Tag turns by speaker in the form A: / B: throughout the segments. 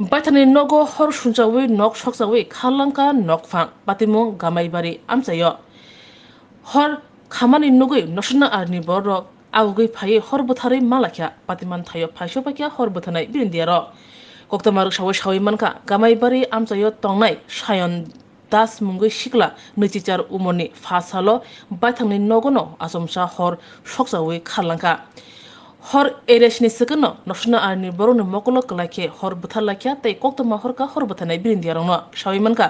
A: Baitani nogo hor sunjawi nok sokjawi khalanka nokfang patimung gamaibari amchayo. Hor khamani nugui nosuna arni borok awgui phai hor buthari malakya patiman thayo phaisho pakya hor buthanai birindiaro. Koktamaruk sawi manka gamaibari amchayo tongnai sayon das mungui sikla nichichar umoni phasalo baithangni nogono asomsa hor sokjawi khalanka. Hor eresni sekono nosuna arni boroni mokolo klake hor buthalakya tei koktoma horka hor buthanai birindiarongno sawi manka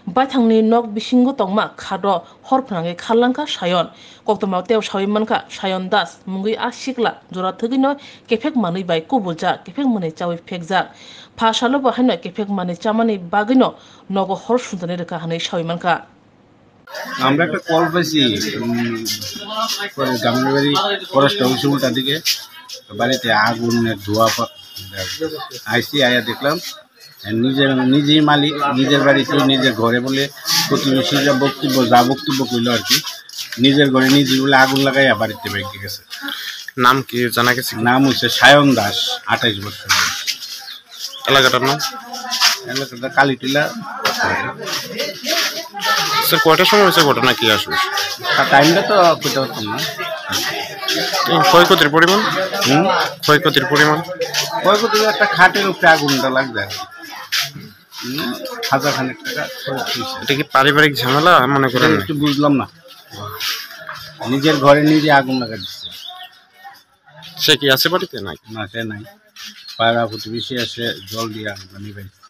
A: baithangni nok bisingo tongma khado hor phanangi khalanka sayon koktoma teu sawi manka sayon das mungui asikla jora thogino kefek manui bai kubulja kefek mani chawi fekjak phasalo bahaino kefek mani chamani bagino nogo hor suntani reka hanai sawi manka
B: আমরা একটা call পাইছি গামলাবাড়ি forest অফিসের উল্টা দিকে বাড়িতে আগুনের ধোঁয়া আইসি আয়া দেখলাম নিজেই মালিক নিজের বাড়িতে নিজের ঘরে বলে প্রতিবেশীরা বক্তব্য করলো আর কি নিজের ঘরে নিজে বলে আগুন লাগাইয়া বাড়িতে বেঁকে গেছে।
C: নাম কি জানা গেছে?
B: নাম হচ্ছে সায়ন দাস, 28 বছর।
C: এলাকাটার নাম?
B: এলাকাটা কালীটিলা।
C: স্যার কয়টার সময় হয়েছে ঘটনা? কি আসবে
B: টাইমটা তো করতে পারতাম না।
C: ক্ষয়ক্ষতির পরিমাণ? ক্ষয়ক্ষতির পরিমাণ
B: একটা খাটের উপরে আগুনটা লাগবে, 1000 টাকা।
C: এটা কি পারিবারিক ঝামেলা মনে করেন?
B: একটু বুঝলাম না, নিজের ঘরে নিজে আগুন লাগা দিচ্ছে।
C: সে কি আছে বাড়িতে? নাই
B: না, সে নাই। পাড়া প্রতিবেশী এসে জল দিয়ে আগুন নিভাইছে।